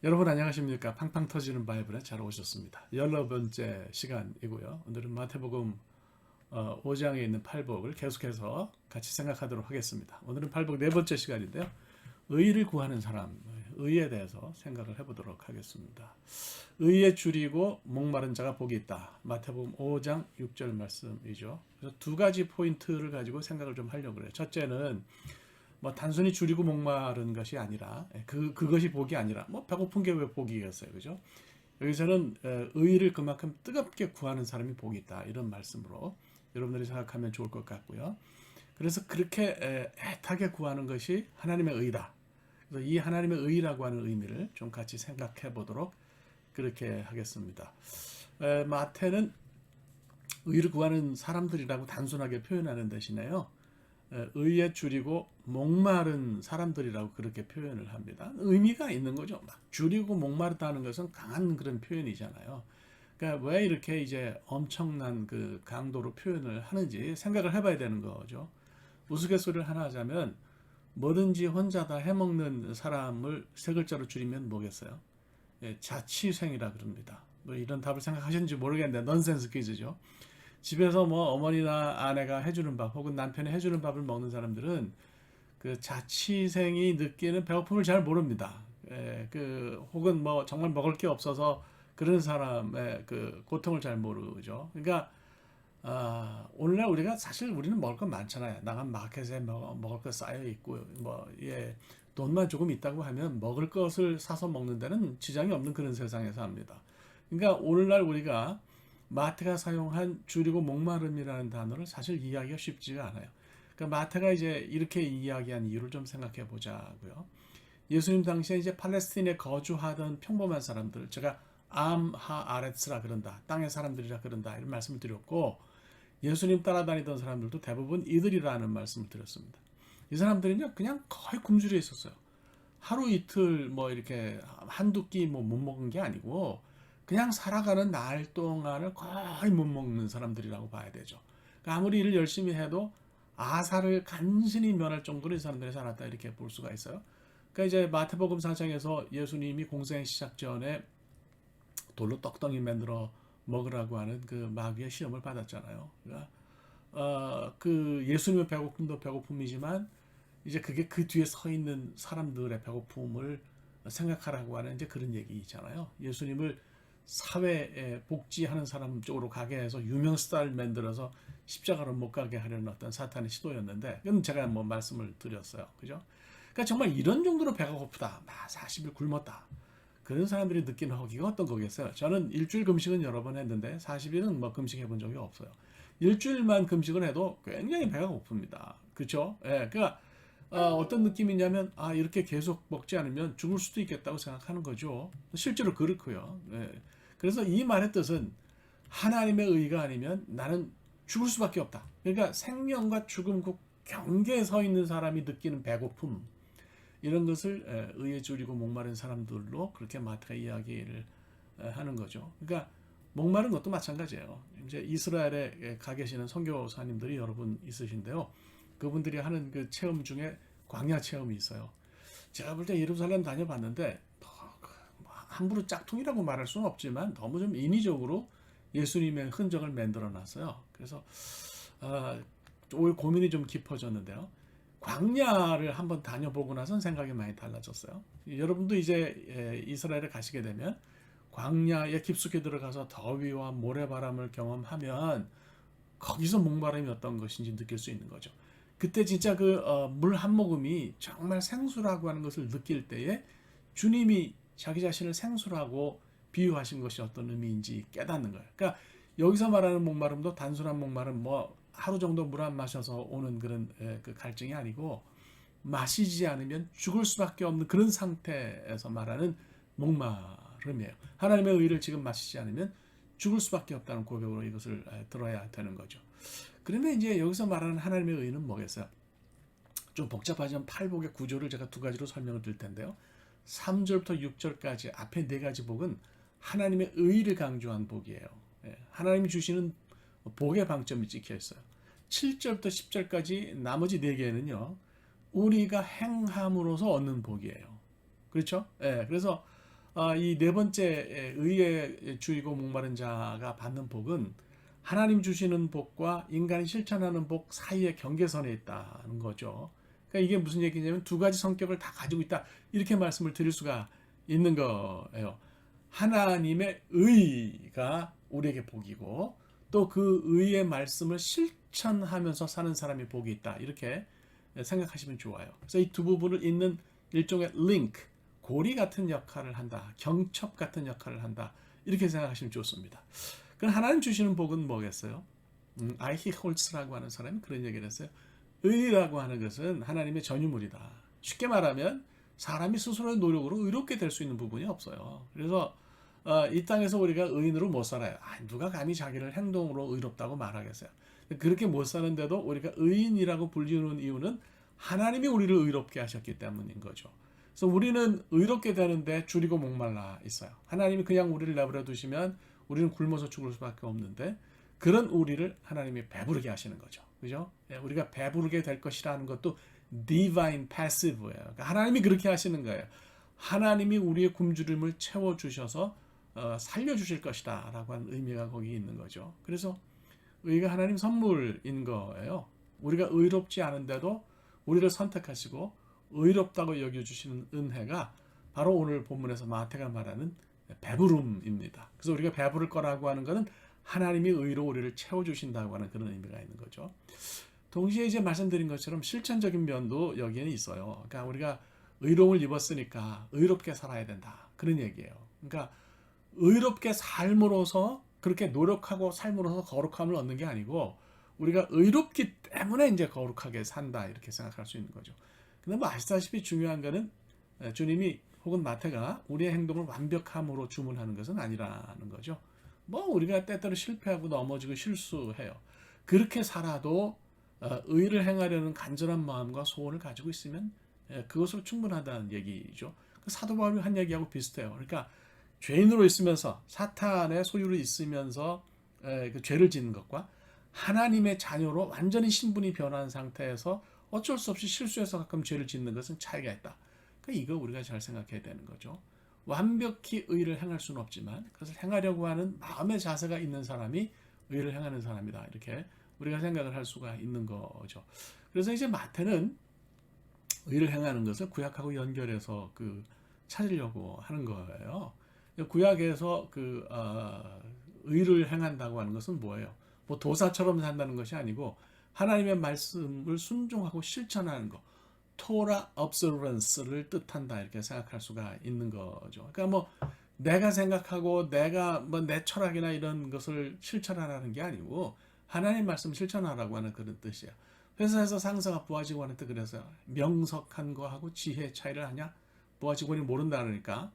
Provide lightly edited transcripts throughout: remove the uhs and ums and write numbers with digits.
여러분 안녕하십니까? 팡팡 터지는 바이블에 잘 오셨습니다. 16번째 시간이고요. 오늘은 마태복음 5장에 있는 팔복을 계속해서 같이 생각하도록 하겠습니다. 오늘은 팔복 네 번째 시간인데요. 의를 구하는 사람, 의에 대해서 생각을 해보도록 하겠습니다. 의에 줄이고 목마른 자가 복이 있다. 마태복음 5장 6절 말씀이죠. 그래서 두 가지 포인트를 가지고 생각을 좀 하려고 해요. 첫째는 뭐 단순히 줄이고 목마른 것이 아니라 그것이 복이 아니라 뭐 배고픈 게 왜 복이겠어요, 그죠? 여기서는 의를 그만큼 뜨겁게 구하는 사람이 복이 있다 이런 말씀으로 여러분들이 생각하면 좋을 것 같고요. 그래서 그렇게 애타게 구하는 것이 하나님의 의다. 그래서 이 하나님의 의라고 하는 의미를 좀 같이 생각해 보도록 그렇게 하겠습니다. 마태는 의를 구하는 사람들이라고 단순하게 표현하는 대신에요. 의에 줄이고 목마른 사람들이라고 그렇게 표현을 합니다. 의미가 있는 거죠. 막 줄이고 목마르다는 것은 강한 그런 표현이잖아요. 그러니까 왜 이렇게 이제 엄청난 그 강도로 표현을 하는지 생각을 해봐야 되는 거죠. 우스갯소리를 하나 하자면 뭐든지 혼자 다 해먹는 사람을 세 글자로 줄이면 뭐겠어요? 자취생이라 그럽니다. 뭐 이런 답을 생각하셨는지 모르겠는데 넌센스 퀴즈죠. 집에서 뭐 어머니나 아내가 해주는 밥 혹은 남편이 해주는 밥을 먹는 사람들은 그 자취생이 느끼는 배고픔을 잘 모릅니다. 혹은 뭐 정말 먹을 게 없어서 그런 사람의 그 고통을 잘 모르죠. 그러니까 오늘날 우리가 사실 우리는 먹을 건 많잖아요. 나간 마켓에 먹을 거 쌓여 있고 돈만 조금 있다고 하면 먹을 것을 사서 먹는 데는 지장이 없는 그런 세상에 삽니다. 그러니까 오늘날 우리가 마태가 사용한 줄이고 목마름이라는 단어를 사실 이해하기가 쉽지가 않아요. 그러니까 마태가 이제 이렇게 이야기한 이유를 좀 생각해 보자고요. 예수님 당시에 이제 팔레스틴에 거주하던 평범한 사람들, 제가 암하 아레츠라 그런다, 땅의 사람들이라 그런다 이런 말씀을 드렸고, 예수님 따라다니던 사람들도 대부분 이들이라는 말씀을 드렸습니다. 이 사람들은요 그냥 거의 굶주려 있었어요. 하루 이틀 뭐 이렇게 한두 끼 뭐 못 먹은 게 아니고 그냥 살아가는 날 동안을 거의 못 먹는 사람들이라고 봐야 되죠. 그러니까 아무리 일을 열심히 해도 아사를 간신히 면할 정도로 이 사람들이 살았다 이렇게 볼 수가 있어요. 그러니까 이제 마태복음 4장에서 예수님이 공생 시작 전에 돌로 떡덩이 만들어 먹으라고 하는 그 마귀의 시험을 받았잖아요. 그러니까 그 예수님의 배고픔도 배고픔이지만 이제 그게 그 뒤에 서 있는 사람들의 배고픔을 생각하라고 하는 이제 그런 얘기잖아요. 예수님을 사회에 복지하는 사람 쪽으로 가게 해서 유명 스타를 만들어서 십자가로 못 가게 하려는 어떤 사탄의 시도였는데, 그건 제가 뭐 말씀을 드렸어요. 그죠? 그러니까 정말 이런 정도로 배가 고프다. 나 40일 굶었다. 그런 사람들이 느끼는 허기가 어떤 거겠어요? 저는 일주일 금식은 여러 번 했는데 40일은 뭐 금식해 본 적이 없어요. 일주일만 금식을 해도 굉장히 배가 고픕니다. 그렇죠? 그러니까 어떤 느낌이냐면 이렇게 계속 먹지 않으면 죽을 수도 있겠다고 생각하는 거죠. 실제로 그렇고요. 그래서 이 말의 뜻은 하나님의 의가 아니면 나는 죽을 수밖에 없다. 그러니까 생명과 죽음 그 경계에 서 있는 사람이 느끼는 배고픔 이런 것을 의에 줄이고 목마른 사람들로 그렇게 마태가 이야기를 하는 거죠. 그러니까 목마른 것도 마찬가지예요. 이제 이스라엘에 가 계시는 선교사님들이 여러분 있으신데요. 그분들이 하는 그 체험 중에 광야 체험이 있어요. 제가 볼 때 예루살렘 다녀봤는데 함부로 짝퉁이라고 말할 수는 없지만 너무 좀 인위적으로 예수님의 흔적을 만들어 놨어요. 그래서 오히려 고민이 좀 깊어졌는데요. 광야를 한번 다녀보고 나선 생각이 많이 달라졌어요. 여러분도 이제 이스라엘에 가시게 되면 광야에 깊숙이 들어가서 더위와 모래바람을 경험하면 거기서 목마름이 어떤 것인지 느낄 수 있는 거죠. 그때 진짜 그 물 한 모금이 정말 생수라고 하는 것을 느낄 때에 주님이 자기 자신을 생수라고 비유하신 것이 어떤 의미인지 깨닫는 거예요. 그러니까 여기서 말하는 목마름도 단순한 목마름, 뭐 하루 정도 물 안 마셔서 오는 그런 그 갈증이 아니고 마시지 않으면 죽을 수밖에 없는 그런 상태에서 말하는 목마름이에요. 하나님의 의를 지금 마시지 않으면 죽을 수밖에 없다는 고백으로 이것을 들어야 되는 거죠. 그러면 이제 여기서 말하는 하나님의 의는 뭐겠어요? 좀 복잡하지만 팔복의 구조를 제가 두 가지로 설명을 드릴 텐데요. 3절부터 6절까지 앞에 네 가지 복은 하나님의 의를 강조한 복이에요. 하나님이 주시는 복의 방점이 찍혀 있어요. 7절부터 10절까지 나머지 네 개는요. 우리가 행함으로써 얻는 복이에요. 그렇죠? 그래서 이 네 번째 의에 주이고 목마른 자가 받는 복은 하나님 주시는 복과 인간이 실천하는 복 사이의 경계선에 있다는 거죠. 그러니까 이게 무슨 얘기냐면 두 가지 성격을 다 가지고 있다, 이렇게 말씀을 드릴 수가 있는 거예요. 하나님의 의가 우리에게 복이고 또 그 의의 말씀을 실천하면서 사는 사람이 복이 있다, 이렇게 생각하시면 좋아요. 그래서 이 두 부분을 잇는 일종의 링크, 고리 같은 역할을 한다, 경첩 같은 역할을 한다, 이렇게 생각하시면 좋습니다. 그럼 하나님 주시는 복은 뭐겠어요? 아이히 홀츠라고 하는 사람이 그런 얘기를 했어요. 의라고 하는 것은 하나님의 전유물이다. 쉽게 말하면 사람이 스스로의 노력으로 의롭게 될 수 있는 부분이 없어요. 그래서 이 땅에서 우리가 의인으로 못 살아요. 누가 감히 자기를 행동으로 의롭다고 말하겠어요. 그렇게 못 사는데도 우리가 의인이라고 불리는 이유는 하나님이 우리를 의롭게 하셨기 때문인 거죠. 그래서 우리는 의롭게 되는데 줄이고 목말라 있어요. 하나님이 그냥 우리를 내버려 두시면 우리는 굶어서 죽을 수밖에 없는데 그런 우리를 하나님이 배부르게 하시는 거죠. 그죠? 우리가 배부르게 될 것이라는 것도 divine passive예요. 그러니까 하나님이 그렇게 하시는 거예요. 하나님이 우리의 굶주림을 채워주셔서 살려주실 것이다 라고 하는 의미가 거기 있는 거죠. 그래서 의가 하나님 선물인 거예요. 우리가 의롭지 않은데도 우리를 선택하시고 의롭다고 여겨주시는 은혜가 바로 오늘 본문에서 마태가 말하는 배부름입니다. 그래서 우리가 배부를 거라고 하는 것은 하나님이 의로 우리를 채워주신다고 하는 그런 의미가 있는 거죠. 동시에 이제 말씀드린 것처럼 실천적인 면도 여기에는 있어요. 그러니까 우리가 의로움을 입었으니까 의롭게 살아야 된다, 그런 얘기예요. 그러니까 의롭게 삶으로서 그렇게 노력하고 삶으로서 거룩함을 얻는 게 아니고 우리가 의롭기 때문에 이제 거룩하게 산다, 이렇게 생각할 수 있는 거죠. 근데 뭐 아시다시피 중요한 거는 주님이 혹은 마태가 우리의 행동을 완벽함으로 주문하는 것은 아니라는 거죠. 뭐 우리가 때때로 실패하고 넘어지고 실수해요. 그렇게 살아도 의를 행하려는 간절한 마음과 소원을 가지고 있으면 그것으로 충분하다는 얘기죠. 사도 바울이 한 얘기하고 비슷해요. 그러니까 죄인으로 있으면서 사탄의 소유로 있으면서 그 죄를 짓는 것과 하나님의 자녀로 완전히 신분이 변한 상태에서 어쩔 수 없이 실수해서 가끔 죄를 짓는 것은 차이가 있다. 그러니까 이거 우리가 잘 생각해야 되는 거죠. 완벽히 의를 행할 수는 없지만 그것을 행하려고 하는 마음의 자세가 있는 사람이 의를 행하는 사람이다, 이렇게 우리가 생각을 할 수가 있는 거죠. 그래서 이제 마태는 의를 행하는 것을 구약하고 연결해서 찾으려고 하는 거예요. 구약에서 의를 행한다고 하는 것은 뭐예요? 뭐 도사처럼 산다는 것이 아니고 하나님의 말씀을 순종하고 실천하는 것, 토라 observance를 뜻한다, 이렇게 생각할 수가 있는 거죠. 그러니까 뭐 내가 생각하고 내가 뭐 내 철학이나 이런 것을 실천하라는 게 아니고 하나님 말씀 실천하라고 하는 그런 뜻이에요. 회사에서 상사가 부하 직원한테 그래서 명석한 거하고 지혜 차이를 하냐? 부하 직원이 모른다 그러니까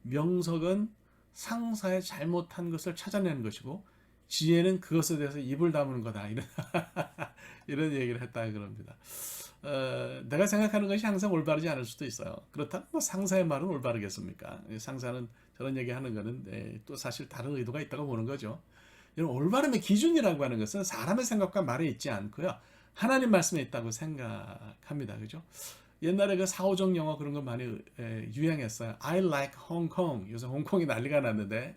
명석은 상사의 잘못한 것을 찾아내는 것이고 지혜는 그것에 대해서 입을 다무는 거다, 이런 얘기를 했다 그럽니다. 내가 생각하는 것이 항상 올바르지 않을 수도 있어요. 그렇다면 뭐 상사의 말은 올바르겠습니까? 상사는 저런 얘기하는 거는 또 사실 다른 의도가 있다고 보는 거죠. 이런 올바름의 기준이라고 하는 것은 사람의 생각과 말에 있지 않고요, 하나님 말씀에 있다고 생각합니다. 그죠? 옛날에 그 사오정 영어 그런 거 많이 유행했어요. I like Hong Kong. 요새 홍콩이 난리가 났는데,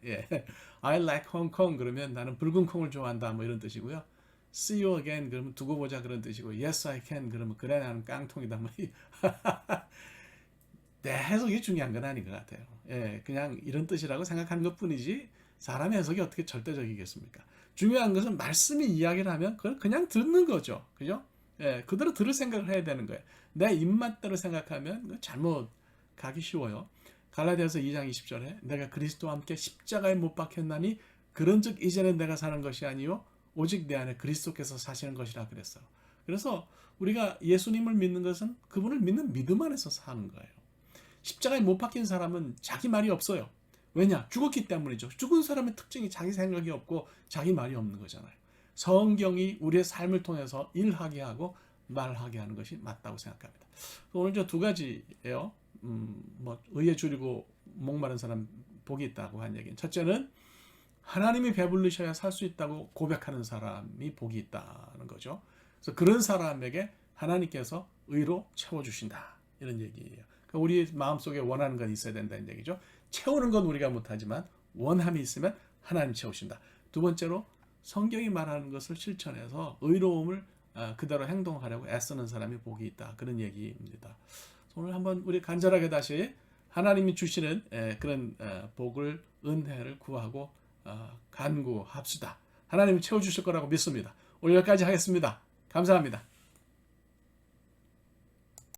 I like Hong Kong 그러면 나는 붉은 콩을 좋아한다, 뭐 이런 뜻이고요. See you again 그러면 두고 보자, 그런 뜻이고, Yes I can 그러면 그래 나는 깡통이다, 뭐 내 해석이 중요한 건 아닌 것 같아요. 그냥 이런 뜻이라고 생각하는 것뿐이지 사람의 해석이 어떻게 절대적이겠습니까? 중요한 것은 말씀이 이야기를 하면 그걸 그냥 듣는 거죠. 그죠? 그대로 들을 생각을 해야 되는 거예요. 내 입맛대로 생각하면 잘못 가기 쉬워요. 갈라디아서 2장 20절에 내가 그리스도와 함께 십자가에 못 박혔나니 그런즉 이제는 내가 사는 것이 아니요 오직 내 안에 그리스도께서 사시는 것이라 그랬어요. 그래서 우리가 예수님을 믿는 것은 그분을 믿는 믿음 안에서 사는 거예요. 십자가에 못 박힌 사람은 자기 말이 없어요. 왜냐? 죽었기 때문이죠. 죽은 사람의 특징이 자기 생각이 없고 자기 말이 없는 거잖아요. 성경이 우리의 삶을 통해서 일하게 하고 말하게 하는 것이 맞다고 생각합니다. 오늘 저 두 가지예요. 뭐 의에 줄이고 목마른 사람 복이 있다고 한 얘기는, 첫째는 하나님이 배불리셔야 살 수 있다고 고백하는 사람이 복이 있다는 거죠. 그래서 그런 사람에게 하나님께서 의로 채워주신다, 이런 얘기예요. 그러니까 우리 마음속에 원하는 건 있어야 된다는 얘기죠. 채우는 건 우리가 못하지만 원함이 있으면 하나님 채우신다. 두 번째로 성경이 말하는 것을 실천해서 의로움을 그대로 행동하려고 애쓰는 사람이 복이 있다. 그런 얘기입니다. 오늘 한번 우리 간절하게 다시 하나님이 주시는 그런 복을 은혜를 구하고 간구합시다. 하나님이 채워주실 거라고 믿습니다. 오늘 여기까지 하겠습니다. 감사합니다.